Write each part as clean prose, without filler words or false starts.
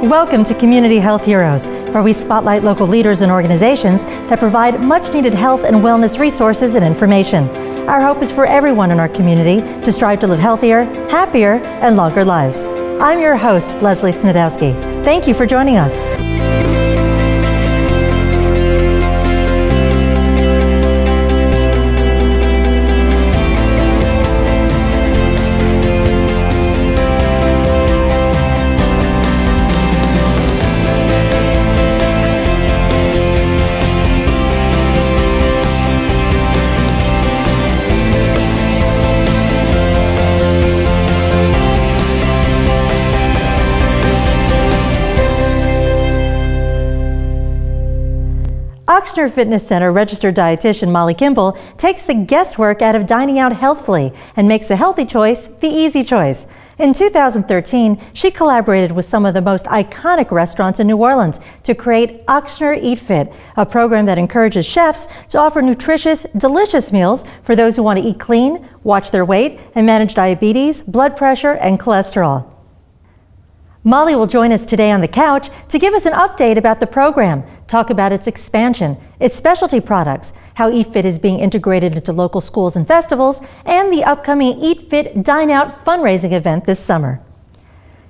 Welcome to Community Health Heroes, where we spotlight local leaders and organizations that provide much-needed health and wellness resources and information. Our hope is for everyone in our community to strive to live healthier, happier, and longer lives. I'm your host, Leslie Snedowski. Thank you for joining us. Ochsner Fitness Center registered dietitian Molly Kimball takes the guesswork out of dining out healthfully and makes the healthy choice the easy choice. In 2013, she collaborated with some of the most iconic restaurants in New Orleans to create Ochsner Eat Fit, a program that encourages chefs to offer nutritious, delicious meals for those who want to eat clean, watch their weight, and manage diabetes, blood pressure, and cholesterol. Molly will join us today on the couch to give us an update about the program, talk about its expansion, its specialty products, how Eat Fit is being integrated into local schools and festivals, and the upcoming Eat Fit Dine Out fundraising event this summer.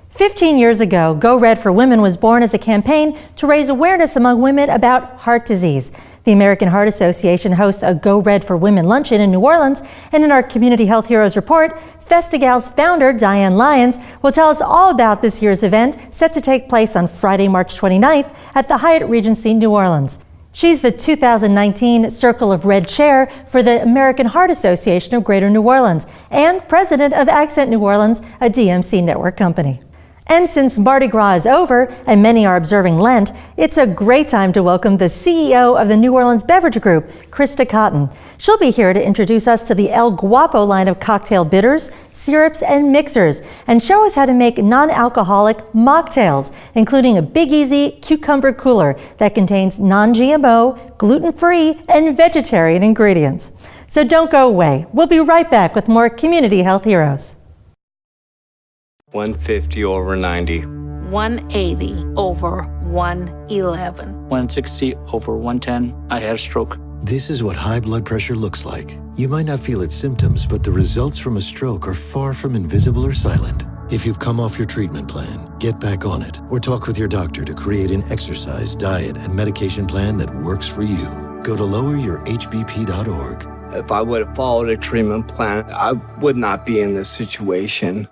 15 years ago, Go Red for Women was born as a campaign to raise awareness among women about heart disease. The American Heart Association hosts a Go Red for Women luncheon in New Orleans, and in our Community Health Heroes report, FestiGals founder Diane Lyons will tell us all about this year's event set to take place on Friday, March 29th at the Hyatt Regency New Orleans. She's the 2019 Circle of Red Chair for the American Heart Association of Greater New Orleans and president of Accent New Orleans, a DMC network company. And since Mardi Gras is over and many are observing Lent, it's a great time to welcome the CEO of the New Orleans Beverage Group, Christa Cotton. She'll be here to introduce us to the El Guapo line of cocktail bitters, syrups, and mixers, and show us how to make non-alcoholic mocktails, including a Big Easy cucumber cooler that contains non-GMO, gluten-free, and vegetarian ingredients. So don't go away. We'll be right back with more Community Health Heroes. 150 over 90. 180 over 111. 160 over 110. I had a stroke. This is what high blood pressure looks like. You might not feel its symptoms, but the results from a stroke are far from invisible or silent. If you've come off your treatment plan, get back on it, or talk with your doctor to create an exercise, diet, and medication plan that works for you. Go to loweryourhbp.org. If I would have followed a treatment plan, I would not be in this situation.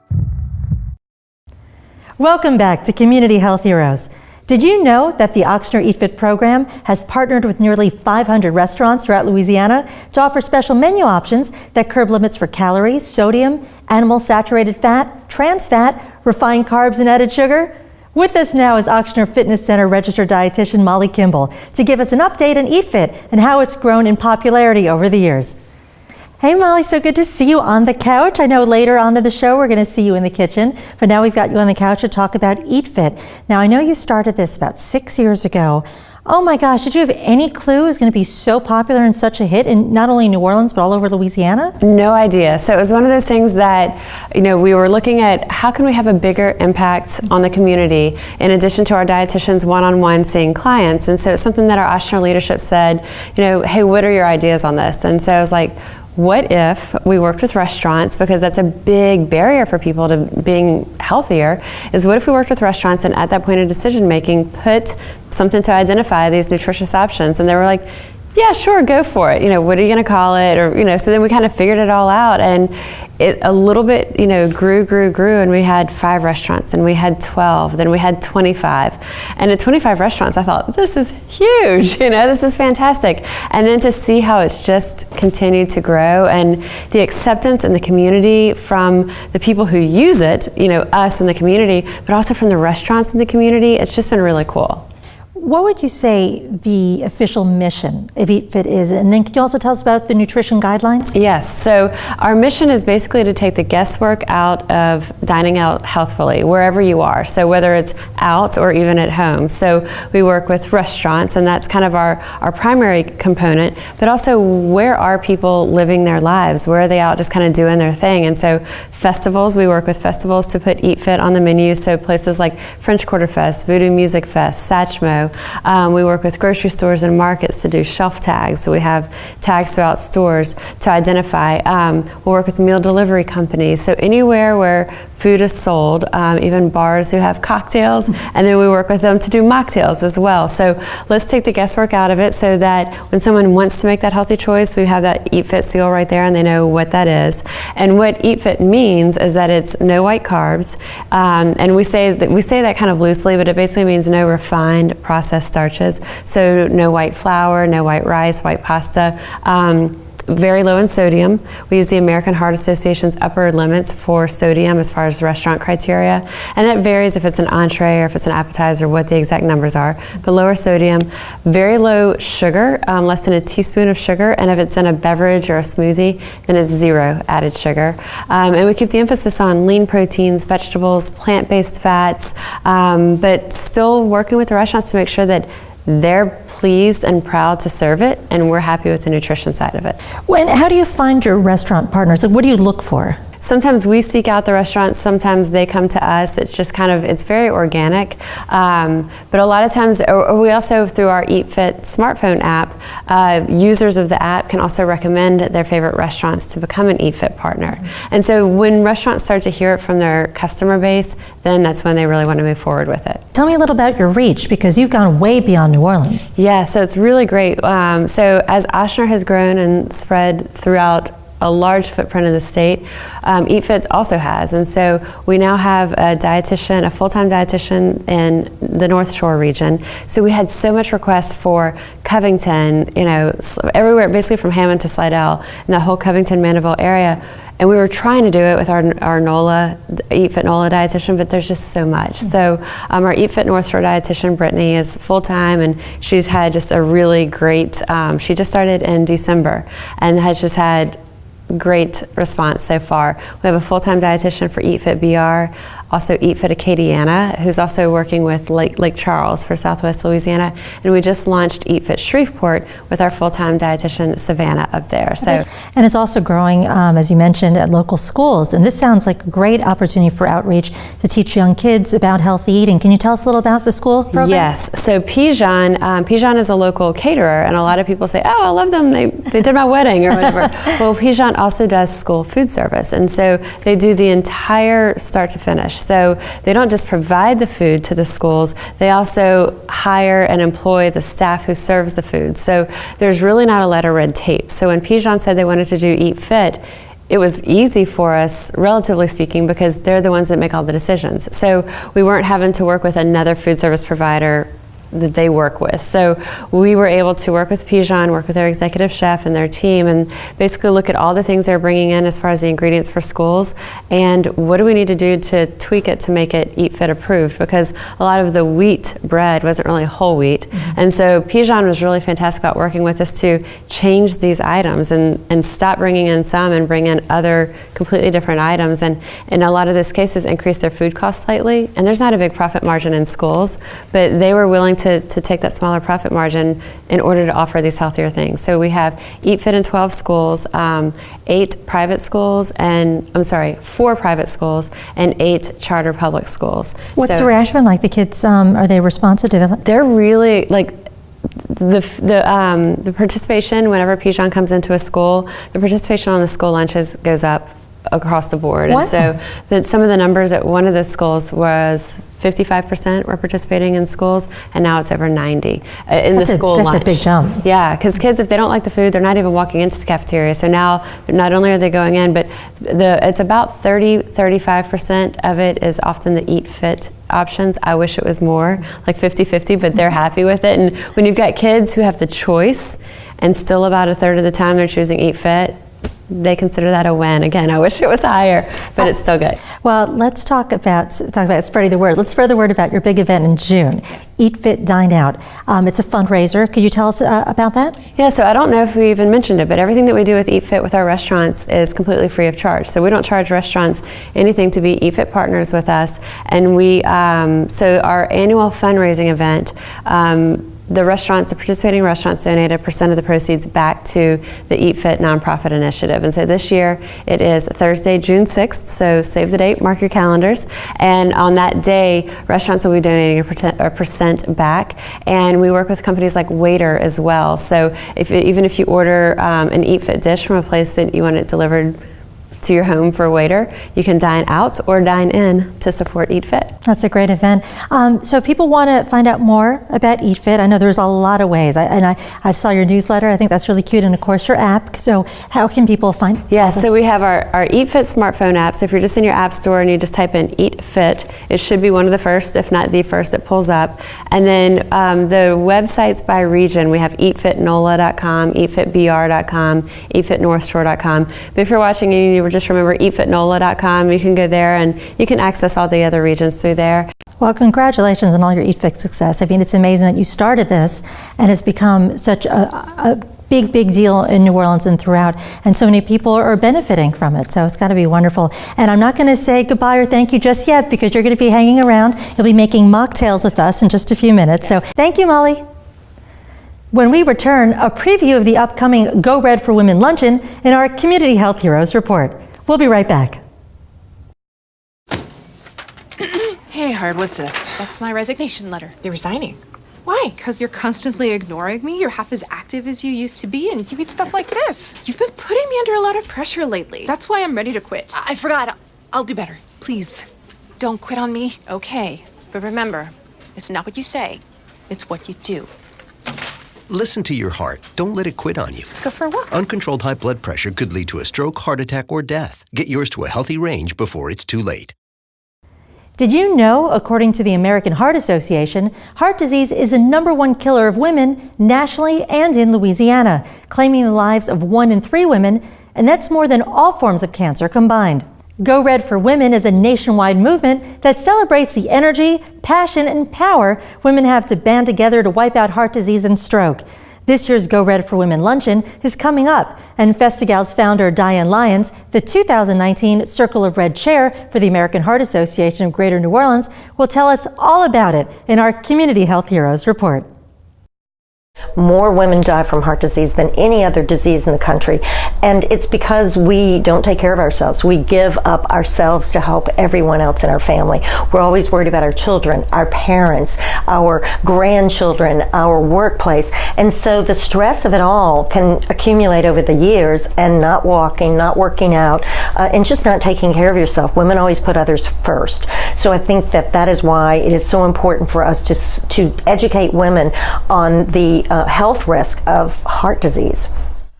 Welcome back to Community Health Heroes. Did you know that the Ochsner Eat Fit program has partnered with nearly 500 restaurants throughout Louisiana to offer special menu options that curb limits for calories, sodium, animal saturated fat, trans fat, refined carbs, and added sugar? With us now is Ochsner Fitness Center registered dietitian Molly Kimball to give us an update on Eat Fit and how it's grown in popularity over the years. Hey Molly, so good to see you on the couch. I know later on in the show we're going to see you in the kitchen, but now we've got you on the couch to talk about Eat Fit. Now I know you started this about 6 years ago. Oh my gosh, did you have any clue it was going to be so popular and such a hit in not only New Orleans but all over Louisiana? No idea. So it was one of those things that, we were looking at how can we have a bigger impact on the community in addition to our dietitians one-on-one seeing clients. And so it's something that our Ochsner leadership said, hey, what are your ideas on this? And so I was like, what if we worked with restaurants, because that's a big barrier for people to being healthier, is what if we worked with restaurants and at that point of decision making put something to identify these nutritious options? And they were like, yeah, sure, go for it. What are you going to call it? Or, so then we kind of figured it all out, and it a little bit, grew, and we had 5 restaurants, and we had 12, then we had 25. And at 25 restaurants, I thought, this is huge, this is fantastic. And then to see how it's just continued to grow, and the acceptance in the community from the people who use it, us in the community, but also from the restaurants in the community, it's just been really cool. What would you say the official mission of Eat Fit is? And then can you also tell us about the nutrition guidelines? Yes, so our mission is basically to take the guesswork out of dining out healthfully, wherever you are. So whether it's out or even at home. So we work with restaurants, and that's kind of our primary component, but also where are people living their lives? Where are they out just kind of doing their thing? And so Festivals, we work with festivals to put Eat Fit on the menu, so places like French Quarter Fest, Voodoo Music Fest, Satchmo. We work with grocery stores and markets to do shelf tags, so we have tags throughout stores to identify. We'll work with meal delivery companies, so anywhere where food is sold, even bars who have cocktails, and then we work with them to do mocktails as well. So let's take the guesswork out of it so that when someone wants to make that healthy choice, we have that Eat Fit seal right there and they know what that is. And what Eat Fit means is that it's no white carbs, and we say that kind of loosely, but it basically means no refined processed starches. So no white flour, no white rice, white pasta. Very low in sodium. We use the American Heart Association's upper limits for sodium as far as restaurant criteria, and that varies if it's an entree or if it's an appetizer, what the exact numbers are, but lower sodium. Very low sugar, less than a teaspoon of sugar, and if it's in a beverage or a smoothie, then it's 0 added sugar. And we keep the emphasis on lean proteins, vegetables, plant-based fats, but still working with the restaurants to make sure that they're pleased and proud to serve it, and we're happy with the nutrition side of it. How do you find your restaurant partners? What do you look for? Sometimes we seek out the restaurants, sometimes they come to us. It's just kind of, it's very organic. But a lot of times, or we also, through our Eat Fit smartphone app, users of the app can also recommend their favorite restaurants to become an Eat Fit partner. And so when restaurants start to hear it from their customer base, then that's when they really want to move forward with it. Tell me a little about your reach, because you've gone way beyond New Orleans. Yeah, so it's really great. So as Ochsner has grown and spread throughout a large footprint in the state, Eat Fit also has, and so we now have a dietitian, a full-time dietitian in the North Shore region. So we had so much request for Covington, everywhere, basically from Hammond to Slidell, and the whole Covington Mandeville area. And we were trying to do it with our NOLA, Eat Fit NOLA dietitian, but there's just so much. So our Eat Fit North Shore dietitian, Brittany, is full-time, and she's had just a really great, she just started in December and has just had great response so far. We have a full-time dietitian for Eat Fit BR, also Eat Fit Acadiana, who's also working with Lake Charles for Southwest Louisiana, and we just launched Eat Fit Shreveport with our full-time dietitian Savannah up there. So, and it's also growing, as you mentioned, at local schools, and this sounds like a great opportunity for outreach to teach young kids about healthy eating. Can you tell us a little about the school program? Yes, so Pigeon is a local caterer, and a lot of people say, oh, I love them, they did my wedding or whatever. Well, Pigeon also does school food service, and so they do the entire start to finish. So they don't just provide the food to the schools, they also hire and employ the staff who serves the food. So there's really not a lot of red tape. So when Pigeon said they wanted to do Eat Fit, it was easy for us, relatively speaking, because they're the ones that make all the decisions. So we weren't having to work with another food service provider that they work with. So we were able to work with Pigeon, work with their executive chef and their team, and basically look at all the things they're bringing in as far as the ingredients for schools, and what do we need to do to tweak it to make it Eat Fit approved, because a lot of the wheat bread wasn't really whole wheat. And so Pigeon was really fantastic about working with us to change these items and stop bringing in some and bring in other completely different items, and in a lot of those cases increase their food costs slightly. And there's not a big profit margin in schools, but they were willing to take that smaller profit margin in order to offer these healthier things. So we have Eat Fit in 12 schools, 4 private schools and 8 charter public schools. What's the reaction been like? The kids, are they responsive to that? They're really, like, the participation whenever Pigeon comes into a school, the participation on the school lunches goes up across the board. Wow. And so some of the numbers at one of the schools was 55% were participating in schools, and now it's over 90 in the school lunch. That's a big jump. Yeah, because kids, if they don't like the food, they're not even walking into the cafeteria. So now, not only are they going in, but it's about 35% of it is often the Eat Fit options. I wish it was more, like 50-50, but they're happy with it. And when you've got kids who have the choice, and still about a third of the time they're choosing Eat Fit, they consider that a win. Again, I wish it was higher, but it's still good. Well, let's talk about spreading the word. Let's spread the word about your big event in June, Eat Fit Dine Out. It's a fundraiser. Could you tell us about that? Yeah, so I don't know if we even mentioned it, but everything that we do with Eat Fit with our restaurants is completely free of charge. So we don't charge restaurants anything to be Eat Fit partners with us. And we, so our annual fundraising event, the participating restaurants donate 1% of the proceeds back to the Eat Fit nonprofit initiative. And so this year it is Thursday, June 6th, so save the date, mark your calendars. And on that day, restaurants will be donating a percent back. And we work with companies like Waiter as well. So even if you order an Eat Fit dish from a place that you want it delivered to your home for Waiter, you can dine out or dine in to support Eat Fit. That's a great event. So if people want to find out more about Eat Fit, I know there's a lot of ways. I saw your newsletter. I think that's really cute. And of course your app. So how can people find? Yeah, so we have our Eat Fit smartphone app. So if you're just in your app store and you just type in Eat Fit, it should be one of the first, if not the first, that pulls up. And then the websites by region, we have eatfitnola.com, eatfitbr.com, eatfitnorthshore.com. But if you're watching and you were just remember eatfitnola.com. You can go there and you can access all the other regions through there. Well, congratulations on all your Eat Fit success. I mean, it's amazing that you started this and it's become such a big deal in New Orleans and throughout, and so many people are benefiting from it. So it's got to be wonderful. And I'm not going to say goodbye or thank you just yet because you're going to be hanging around. You'll be making mocktails with us in just a few minutes. So thank you, Molly. When we return, a preview of the upcoming Go Red for Women luncheon in our Community Health Heroes report. We'll be right back. Hey, Hard, what's this? That's my resignation letter. You're resigning. Why? Because you're constantly ignoring me. You're half as active as you used to be, and you eat stuff like this. You've been putting me under a lot of pressure lately. That's why I'm ready to quit. I forgot. I'll do better. Please, don't quit on me. Okay, but remember, it's not what you say, it's what you do. Listen to your heart. Don't let it quit on you. Let's go for a walk. Uncontrolled high blood pressure could lead to a stroke, heart attack, or death. Get yours to a healthy range before it's too late. Did you know, according to the American Heart Association, heart disease is the #1 killer of women nationally and in Louisiana, claiming the lives of 1 in 3 women, and that's more than all forms of cancer combined. Go Red for Women is a nationwide movement that celebrates the energy, passion, and power women have to band together to wipe out heart disease and stroke. This year's Go Red for Women luncheon is coming up, and FestiGals founder Diane Lyons, the 2019 Circle of Red Chair for the American Heart Association of Greater New Orleans, will tell us all about it in our Community Health Heroes report. More women die from heart disease than any other disease in the country, and it's because we don't take care of ourselves. We give up ourselves to help everyone else in our family. We're always worried about our children, our parents, our grandchildren, our workplace, and so the stress of it all can accumulate over the years, and not walking, not working out, and just not taking care of yourself. Women always put others first. So I think that is why it is so important for us to educate women on the health risk of heart disease.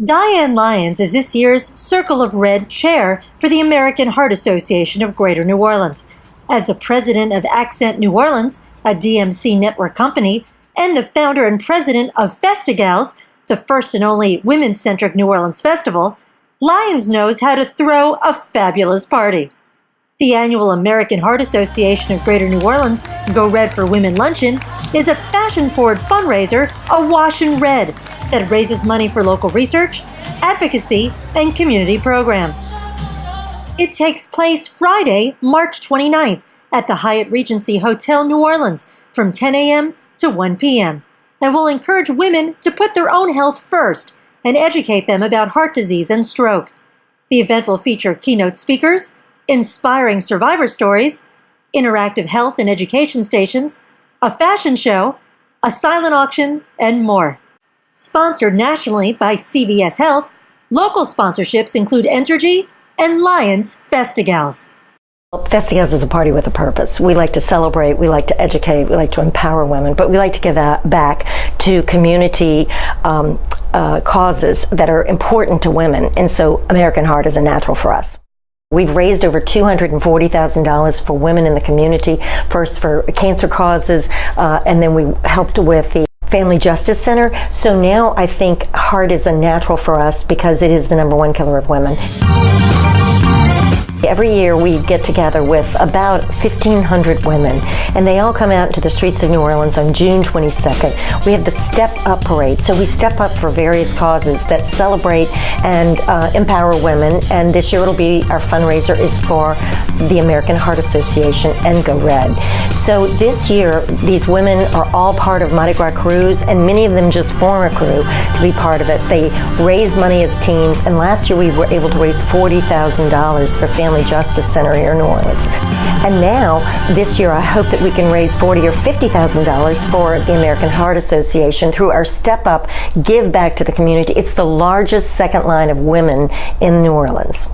Diane Lyons is this year's Circle of Red Chair for the American Heart Association of Greater New Orleans. As the president of Accent New Orleans, a DMC network company, and the founder and president of FestiGals, the first and only women-centric New Orleans festival, Lyons knows how to throw a fabulous party. The annual American Heart Association of Greater New Orleans Go Red for Women luncheon is a fashion-forward fundraiser awash in red that raises money for local research, advocacy, and community programs. It takes place Friday, March 29th at the Hyatt Regency Hotel, New Orleans from 10 a.m. to 1 p.m. and will encourage women to put their own health first and educate them about heart disease and stroke. The event will feature keynote speakers, inspiring survivor stories, interactive health and education stations, a fashion show, a silent auction, and more. Sponsored nationally by CVS Health, local sponsorships include Entergy and Lyons FestiGals. FestiGals is a party with a purpose. We like to celebrate, we like to educate, we like to empower women, but we like to give that back to community causes that are important to women, and so American Heart is a natural for us. We've raised over $240,000 for women in the community, first for cancer causes, and then we helped with the Family Justice Center. So now I think heart is a natural for us because it is the #1 killer of women. Every year we get together with about 1,500 women, and they all come out into the streets of New Orleans on June 22nd. We have the Step Up Parade, so we step up for various causes that celebrate and empower women, and this year it'll be, our fundraiser is for the American Heart Association and Go Red. So this year, these women are all part of Mardi Gras crews, and many of them just form a crew to be part of it. They raise money as teams, and last year we were able to raise $40,000 for Family Justice Center here in New Orleans. And now, this year, I hope that we can raise $40,000 or $50,000 for the American Heart Association through our Step Up Give Back to the Community. It's the largest second line of women in New Orleans.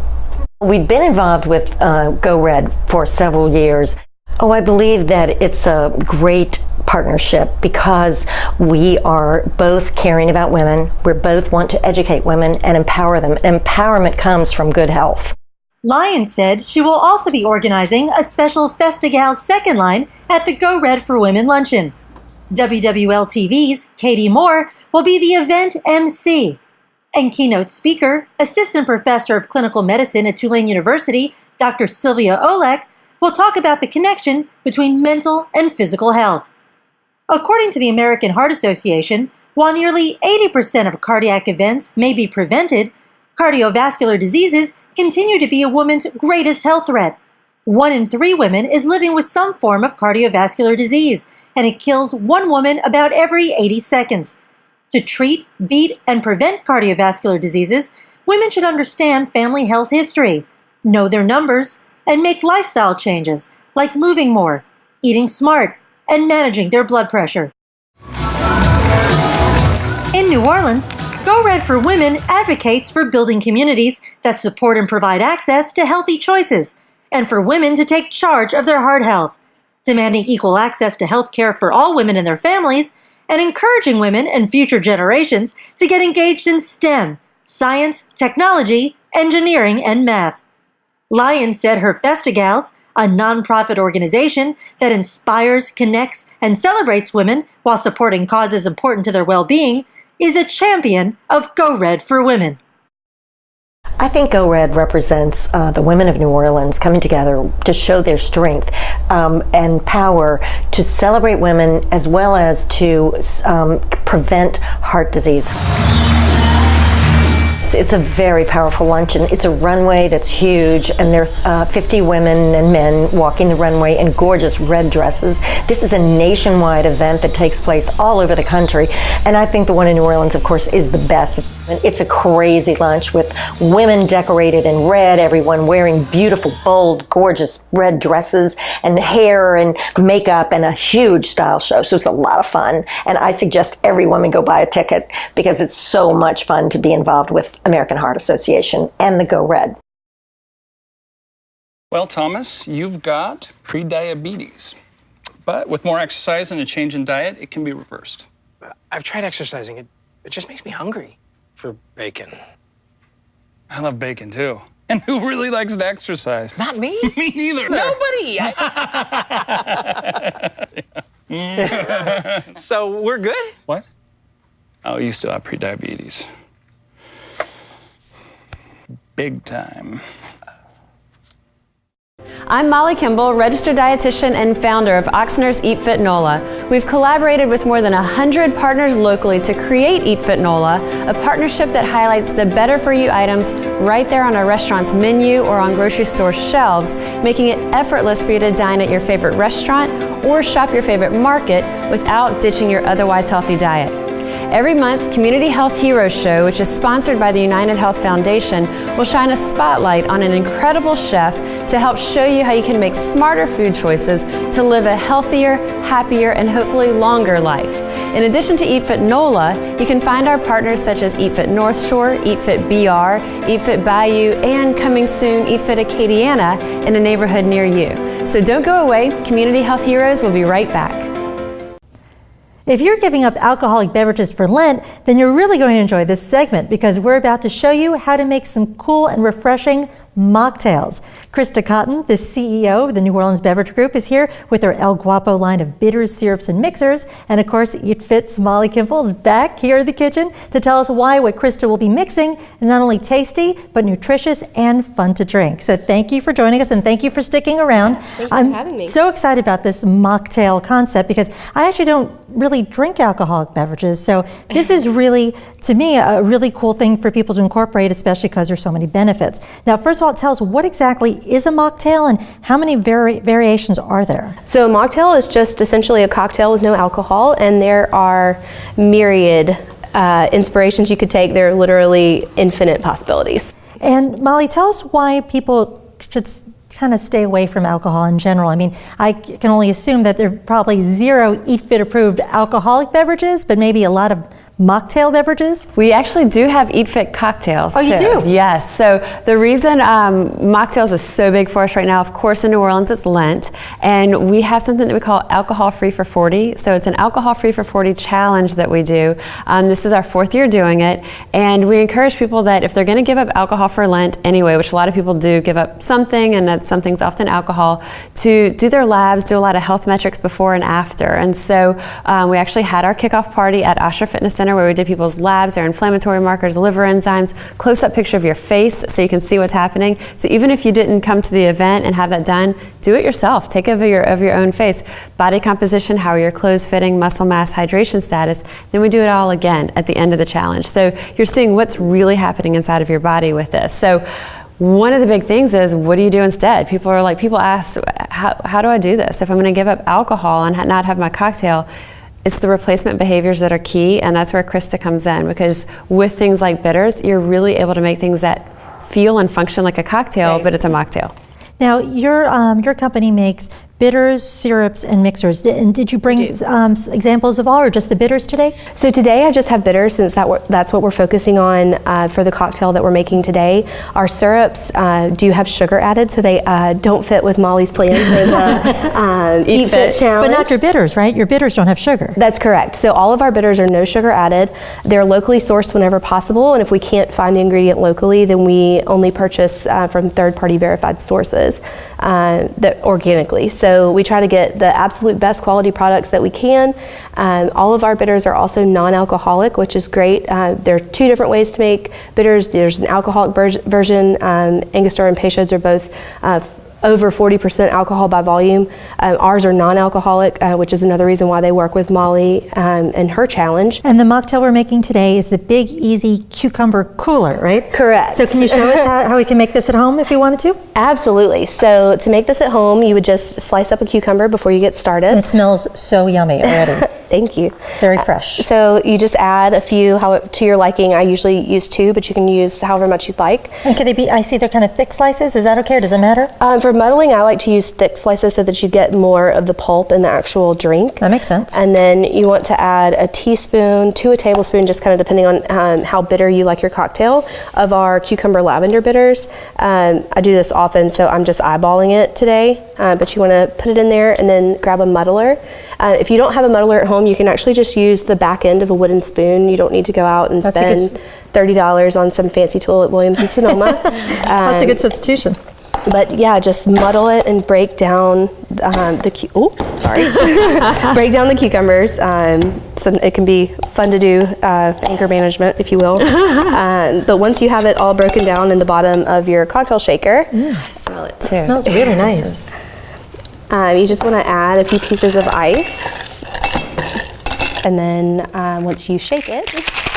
We've been involved with Go Red for several years. Oh, I believe that it's a great partnership because we are both caring about women. We both want to educate women and empower them. Empowerment comes from good health. Lyons said she will also be organizing a special FestiGals second line at the Go Red for Women luncheon. WWL-TV's Katie Moore will be the event MC. And keynote speaker, Assistant Professor of Clinical Medicine at Tulane University, Dr. Sylvia Olek, will talk about the connection between mental and physical health. According to the American Heart Association, while nearly 80% of cardiac events may be prevented, cardiovascular diseases continue to be a woman's greatest health threat. 1 in 3 women is living with some form of cardiovascular disease, and it kills 1 woman about every 80 seconds. To treat, beat, and prevent cardiovascular diseases, women should understand family health history, know their numbers, and make lifestyle changes like moving more, eating smart, and managing their blood pressure. In New Orleans, Go Red for Women advocates for building communities that support and provide access to healthy choices, and for women to take charge of their heart health, demanding equal access to health care for all women and their families, and encouraging women and future generations to get engaged in STEM, science, technology, engineering, and math. Lyons said her FestiGals, a nonprofit organization that inspires, connects, and celebrates women while supporting causes important to their well-being, is a champion of Go Red for Women. I think Go Red represents the women of New Orleans coming together to show their strength and power to celebrate women as well as to prevent heart disease. It's a very powerful luncheon. It's a runway that's huge, and there are 50 women and men walking the runway in gorgeous red dresses. This is a nationwide event that takes place all over the country, and I think the one in New Orleans, of course, is the best. It's a crazy lunch with women decorated in red, everyone wearing beautiful, bold, gorgeous red dresses and hair and makeup, and a huge style show. So it's a lot of fun, and I suggest every woman go buy a ticket because it's so much fun to be involved with American Heart Association and the Go Red. Well, Thomas, you've got pre-diabetes, but with more exercise and a change in diet, it can be reversed. I've tried exercising. It just makes me hungry for bacon. I love bacon too. And who really likes to exercise? Not me. Me neither. Nobody. So we're good? What? Oh, you still have pre-diabetes. Big time. I'm Molly Kimball, registered dietitian and founder of Oxner's Eat Fit NOLA. We've collaborated with more than 100 partners locally to create Eat Fit NOLA, a partnership that highlights the better for you items right there on our restaurant's menu or on grocery store shelves, making it effortless for you to dine at your favorite restaurant or shop your favorite market without ditching your otherwise healthy diet. Every month, Community Health Heroes Show, which is sponsored by the United Health Foundation, will shine a spotlight on an incredible chef to help show you how you can make smarter food choices to live a healthier, happier, and hopefully longer life. In addition to Eat Fit NOLA, you can find our partners such as Eat Fit North Shore, Eat Fit BR, Eat Fit Bayou, and coming soon, Eat Fit Acadiana in a neighborhood near you. So don't go away. Community Health Heroes will be right back. If you're giving up alcoholic beverages for Lent, then you're really going to enjoy this segment because we're about to show you how to make some cool and refreshing mocktails. Christa Cotton, the CEO of the New Orleans Beverage Group, is here with her El Guapo line of bitters, syrups, and mixers. And of course, Eat Fit's Molly Kimball is back here in the kitchen to tell us why what Christa will be mixing is not only tasty, but nutritious and fun to drink. So thank you for joining us, and thank you for sticking around. Yes, thank you for having me. I'm so excited about this mocktail concept because I actually don't really drink alcoholic beverages. So this is really, to me, a really cool thing for people to incorporate, especially because there's so many benefits. Now, first of all, tell us what exactly is a mocktail and how many variations are there? So a mocktail is just essentially a cocktail with no alcohol, and there are myriad inspirations you could take. There are literally infinite possibilities. And Molly, tell us why people should kind of stay away from alcohol in general. I mean, I can only assume that there are probably 0 Eat Fit approved alcoholic beverages, but maybe a lot of mocktail beverages? We actually do have Eat Fit cocktails. Oh, you do? Yes. So the reason mocktails is so big for us right now, of course, in New Orleans, it's Lent, and we have something that we call Alcohol Free for 40. So it's an Alcohol Free for 40 challenge that we do. This is our 4th year doing it, and we encourage people that if they're going to give up alcohol for Lent anyway, which a lot of people do, give up something, and that something's often alcohol, to do their labs, do a lot of health metrics before and after. And so we actually had our kickoff party at Osher Fitness Center where we did people's labs, their inflammatory markers, liver enzymes, close-up picture of your face so you can see what's happening. So even if you didn't come to the event and have that done, do it yourself. Take over of your own face. Body composition, how are your clothes fitting, muscle mass, hydration status. Then we do it all again at the end of the challenge. So you're seeing what's really happening inside of your body with this. So one of the big things is, what do you do instead? People ask, how do I do this? If I'm going to give up alcohol and not have my cocktail, it's the replacement behaviors that are key, and that's where Christa comes in, because with things like bitters, you're really able to make things that feel and function like a cocktail, but it's a mocktail. Now, your company makes bitters, syrups, and mixers. And did you bring examples of all, or just the bitters today? So today I just have bitters, since that's what we're focusing on for the cocktail that we're making today. Our syrups do have sugar added, so they don't fit with Molly's plans for the Eat Fit challenge. But not your bitters, right? Your bitters don't have sugar. That's correct. So all of our bitters are no sugar added. They're locally sourced whenever possible, and if we can't find the ingredient locally, then we only purchase from third-party verified sources that organically. So we try to get the absolute best quality products that we can. All of our bitters are also non-alcoholic, which is great. There are 2 different ways to make bitters. There's an alcoholic version. Angostura and Peychaud's are both over 40% alcohol by volume. Ours are non-alcoholic, which is another reason why they work with Molly and her challenge. And the mocktail we're making today is the Big Easy Cucumber Cooler, right? Correct. So can you show us how we can make this at home if we wanted to? Absolutely. So to make this at home, you would just slice up a cucumber before you get started. And it smells so yummy already. Thank you. Very fresh. So you just add a few to your liking. I usually use 2, but you can use however much you'd like. And can they be, I see they're kind of thick slices. Is that okay, or does it matter? For muddling, I like to use thick slices so that you get more of the pulp in the actual drink. That makes sense. And then you want to add a teaspoon to a tablespoon, just kind of depending on how bitter you like your cocktail, of our cucumber lavender bitters. I do this often, so I'm just eyeballing it today. But you want to put it in there and then grab a muddler. If you don't have a muddler at home, you can actually just use the back end of a wooden spoon. You don't need to go out and spend $30 on some fancy tool at Williams and Sonoma. That's a good substitution. But yeah, just muddle it and break down break down the cucumbers. It can be fun to do, anger management, if you will. But once you have it all broken down in the bottom of your cocktail shaker, I smell it too. It smells really nice. You just want to add a few pieces of ice, and then once you shake it,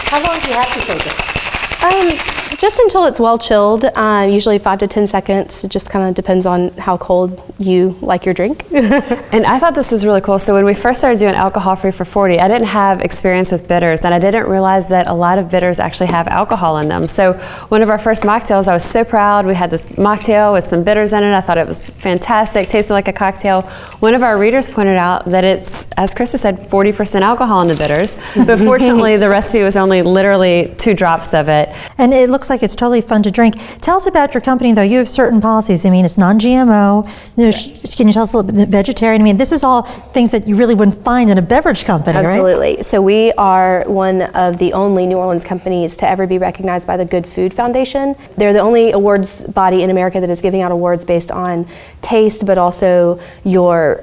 how long do you have to shake it? Just until it's well chilled, usually 5 to 10 seconds. It just kind of depends on how cold you like your drink. And I thought this was really cool. So when we first started doing Alcohol Free for 40, I didn't have experience with bitters, and I didn't realize that a lot of bitters actually have alcohol in them. So one of our first mocktails, I was so proud. We had this mocktail with some bitters in it. I thought it was fantastic, tasted like a cocktail. One of our readers pointed out that it's, as Christa said, 40% alcohol in the bitters. But fortunately, the recipe was only literally 2 drops of it. And it looks looks like it's totally fun to drink. Tell us about your company, though. You have certain policies. I mean, it's non-GMO. Can you tell us a little bit, vegetarian? I mean, this is all things that you really wouldn't find in a beverage company, right? Absolutely. So we are one of the only New Orleans companies to ever be recognized by the Good Food Foundation. They're the only awards body in America that is giving out awards based on taste, but also your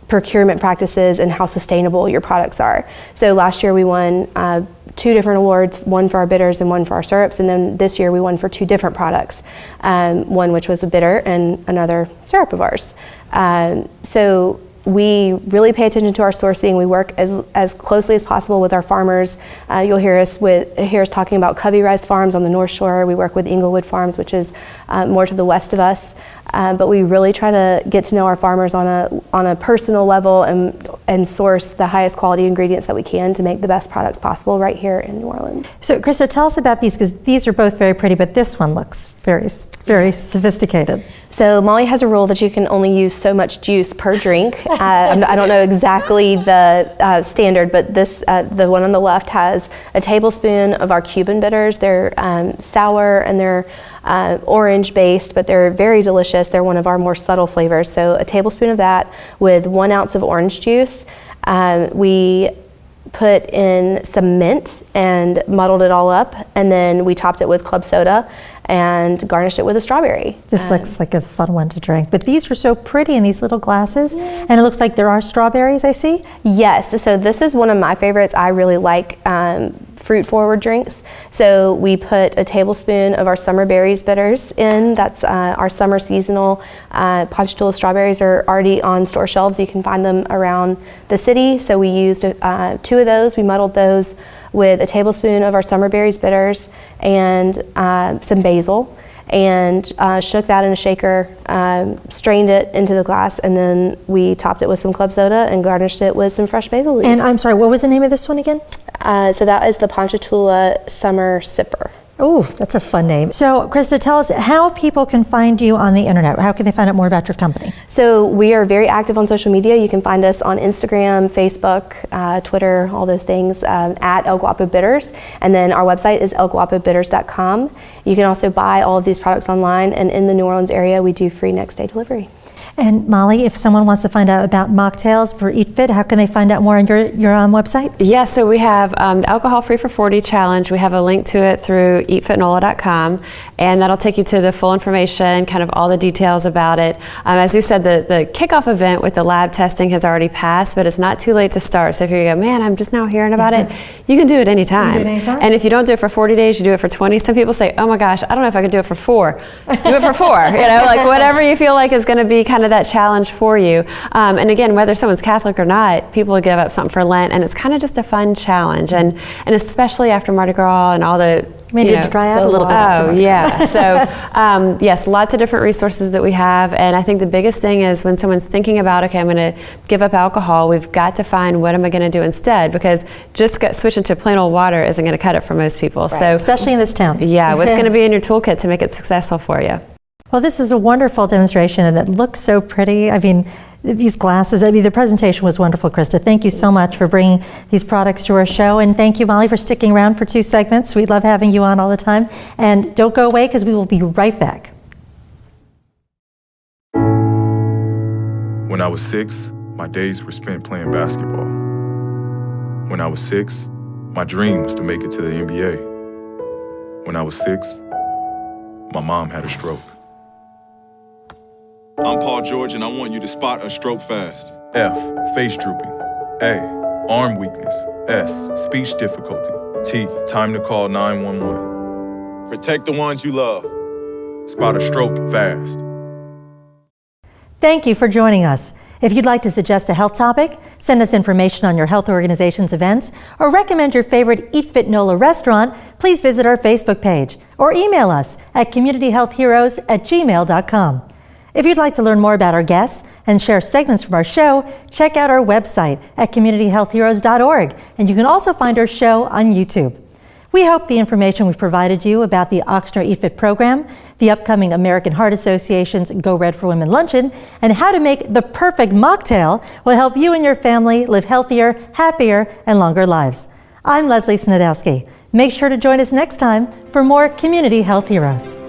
procurement practices and how sustainable your products are. So last year we won 2 different awards, one for our bitters and one for our syrups, and then this year we won for 2 different products, one which was a bitter and another syrup of ours. So we really pay attention to our sourcing. We work as closely as possible with our farmers. You'll hear us talking about Covey Rice Farms on the North Shore. We work with Inglewood Farms, which is more to the west of us. But we really try to get to know our farmers on a personal level and source the highest quality ingredients that we can to make the best products possible right here in New Orleans. So, Christa, tell us about these, because these are both very pretty, but this one looks very, very sophisticated. So Molly has a rule that you can only use so much juice per drink. I don't know exactly the standard, but the one on the left has a tablespoon of our Cuban bitters. They're sour and they're orange based, but they're very delicious. They're one of our more subtle flavors. So a tablespoon of that with 1 ounce of orange juice. We put in some mint and muddled it all up, and then we topped it with club soda and garnished it with a strawberry. This looks like a fun one to drink. But these are so pretty in these little glasses, and it looks like there are strawberries, I see. Yes, so this is one of my favorites. I really like fruit-forward drinks. So we put a tablespoon of our summer berries bitters in. That's our summer seasonal Ponchatoula strawberries are already on store shelves. You can find them around the city. So we used 2 of those. We muddled those with a tablespoon of our summer berries bitters and some basil, and shook that in a shaker, strained it into the glass, and then we topped it with some club soda and garnished it with some fresh basil leaves. And I'm sorry, what was the name of this one again? So that is the Ponchatoula Summer Sipper. Oh, that's a fun name. So, Christa, tell us how people can find you on the internet. How can they find out more about your company? So we are very active on social media. You can find us on Instagram, Facebook, Twitter, all those things, at El Guapo Bitters. And then our website is elguapobitters.com. You can also buy all of these products online, and in the New Orleans area, we do free next day delivery. And Molly, if someone wants to find out about mocktails for Eat Fit, how can they find out more on your website? Yeah, so we have the Alcohol Free for 40 challenge. We have a link to it through eatfitnola.com, and that'll take you to the full information, kind of all the details about it. As you said, the kickoff event with the lab testing has already passed, but it's not too late to start. So if you go, man, I'm just now hearing about it, you can do it anytime. You can do it anytime. And if you don't do it for 40 days, you do it for 20. Some people say, oh my gosh, I don't know if I can do it for 4. Do it for 4. Like whatever you feel like is going to be kind of that challenge for you. And again, whether someone's Catholic or not, people give up something for Lent, and it's kind of just a fun challenge. And especially after Mardi Gras and all the did you dry out a little bit? Oh, yeah. So, yes, lots of different resources that we have. And I think the biggest thing is when someone's thinking about, okay, I'm going to give up alcohol, we've got to find what am I going to do instead, because just switching to plain old water isn't going to cut it for most people. Right. So, especially in this town. Yeah, what's going to be in your toolkit to make it successful for you? Well, this is a wonderful demonstration, and it looks so pretty. I mean, these glasses, the presentation was wonderful, Christa. Thank you so much for bringing these products to our show. And thank you, Molly, for sticking around for 2 segments. We love having you on all the time. And don't go away, because we will be right back. When I was 6, my days were spent playing basketball. When I was 6, my dream was to make it to the NBA. When I was 6, my mom had a stroke. I'm Paul George, and I want you to spot a stroke fast. F, face drooping. A, arm weakness. S, speech difficulty. T, time to call 911. Protect the ones you love. Spot a stroke fast. Thank you for joining us. If you'd like to suggest a health topic, send us information on your health organization's events, or recommend your favorite Eat Fit NOLA restaurant, please visit our Facebook page or email us at communityhealthheroes@gmail.com. If you'd like to learn more about our guests and share segments from our show, check out our website at communityhealthheroes.org, and you can also find our show on YouTube. We hope the information we've provided you about the Oxnard Eat Fit program, the upcoming American Heart Association's Go Red for Women luncheon, and how to make the perfect mocktail will help you and your family live healthier, happier, and longer lives. I'm Leslie Snedowski. Make sure to join us next time for more Community Health Heroes.